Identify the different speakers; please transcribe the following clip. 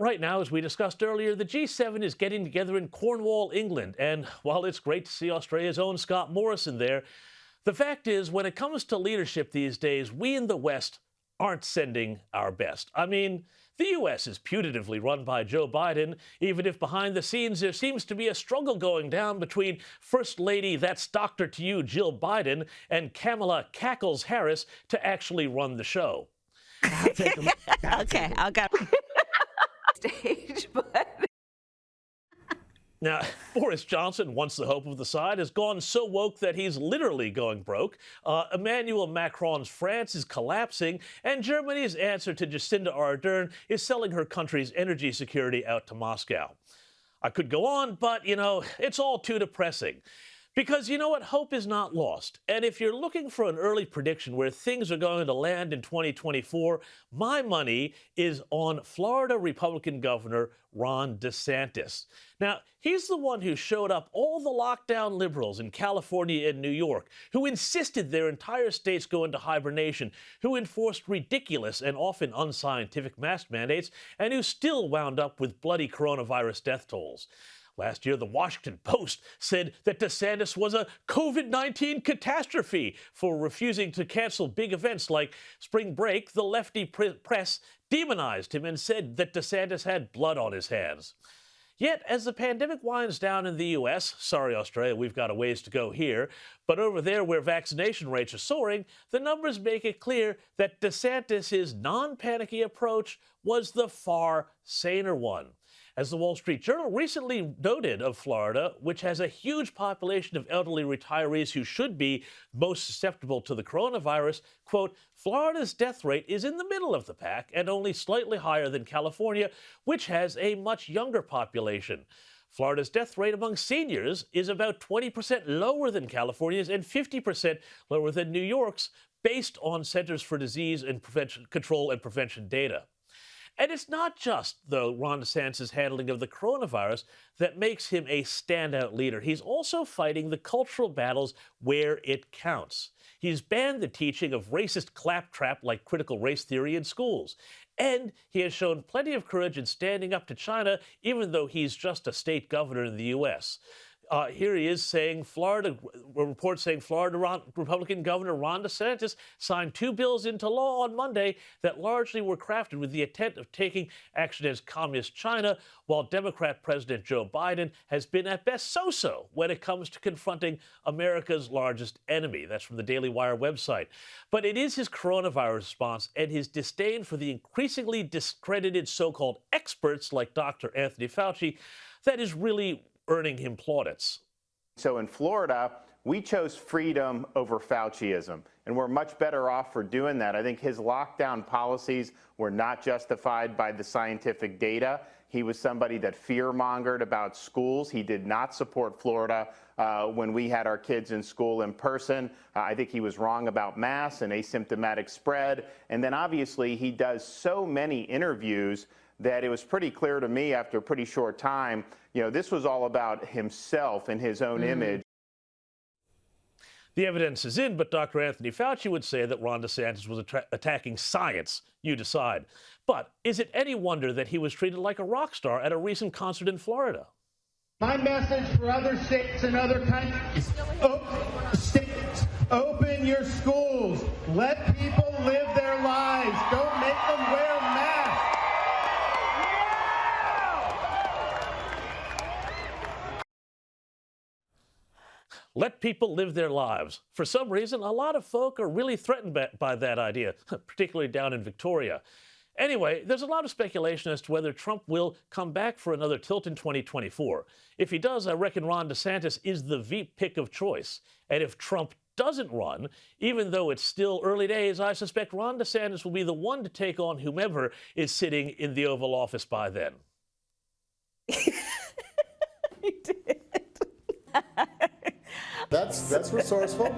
Speaker 1: right now, as we discussed earlier, the G7 is getting together in Cornwall, England. And while it's great to see Australia's own Scott Morrison there, the fact is, when it comes to leadership these days, we in the West aren't sending our best. I mean, the U.S. is putatively run by Joe Biden, even if behind the scenes there seems to be a struggle going down between First Lady, that's Doctor to you, Jill Biden, and Kamala Cackles Harris to actually run the show.
Speaker 2: Okay, I'll go stage, but...
Speaker 1: Now, Boris Johnson, once the hope of the side, has gone so woke that he's literally going broke. Emmanuel Macron's France is collapsing, and Germany's answer to Jacinda Ardern is selling her country's energy security out to Moscow. I could go on, but, you know, it's all too depressing. Because you know what? Hope is not lost. And if you're looking for an early prediction where things are going to land in 2024, my money is on Florida Republican Governor Ron DeSantis. Now, he's the one who showed up all the lockdown liberals in California and New York, who insisted their entire states go into hibernation, who enforced ridiculous and often unscientific mask mandates, and who still wound up with bloody coronavirus death tolls. Last year, the Washington Post said that DeSantis was a COVID-19 catastrophe for refusing to cancel big events like spring break. The lefty press demonized him and said that DeSantis had blood on his hands. Yet, as the pandemic winds down in the U.S., sorry, Australia, we've got a ways to go here, but over there where vaccination rates are soaring, the numbers make it clear that DeSantis' non-panicky approach was the far saner one. As the Wall Street Journal recently noted of Florida, which has a huge population of elderly retirees who should be most susceptible to the coronavirus, quote, Florida's death rate is in the middle of the pack and only slightly higher than California, which has a much younger population. Florida's death rate among seniors is about 20% lower than California's and 50% lower than New York's, based on Centers for Disease and Control and Prevention data. And it's not just, though, Ron DeSantis' handling of the coronavirus that makes him a standout leader. He's also fighting the cultural battles where it counts. He's banned the teaching of racist claptrap like critical race theory in schools. And he has shown plenty of courage in standing up to China, even though he's just a state governor in the U.S. Here he is saying a report saying Florida Republican Governor Ron DeSantis signed 2 bills into law on Monday that largely were crafted with the intent of taking action against communist China, while Democrat President Joe Biden has been at best so-so when it comes to confronting America's largest enemy. That's from the Daily Wire website. But it is his coronavirus response and his disdain for the increasingly discredited so-called experts like Dr. Anthony Fauci that is really earning him plaudits.
Speaker 3: So in Florida, we chose freedom over Fauciism, and we're much better off for doing that. I think his lockdown policies were not justified by the scientific data. He was somebody that fear-mongered about schools. He did not support Florida when we had our kids in school in person. I think he was wrong about masks and asymptomatic spread. And then obviously he does so many interviews that it was pretty clear to me after a pretty short time, you know, this was all about himself and his own image.
Speaker 1: The evidence is in, but Dr. Anthony Fauci would say that Ron DeSantis was attacking science. You decide. But is it any wonder that he was treated like a rock star at a recent concert in Florida?
Speaker 4: My message for other states and other countries, open your schools. Let people live their lives. Don't make them wear masks.
Speaker 1: Let people live their lives. For some reason, a lot of folk are really threatened by that idea, particularly down in Victoria. Anyway, there's a lot of speculation as to whether Trump will come back for another tilt in 2024. If he does, I reckon Ron DeSantis is the Veep pick of choice. And if Trump doesn't run, even though it's still early days, I suspect Ron DeSantis will be the one to take on whomever is sitting in the Oval Office by then.
Speaker 2: You did.
Speaker 5: That's resourceful.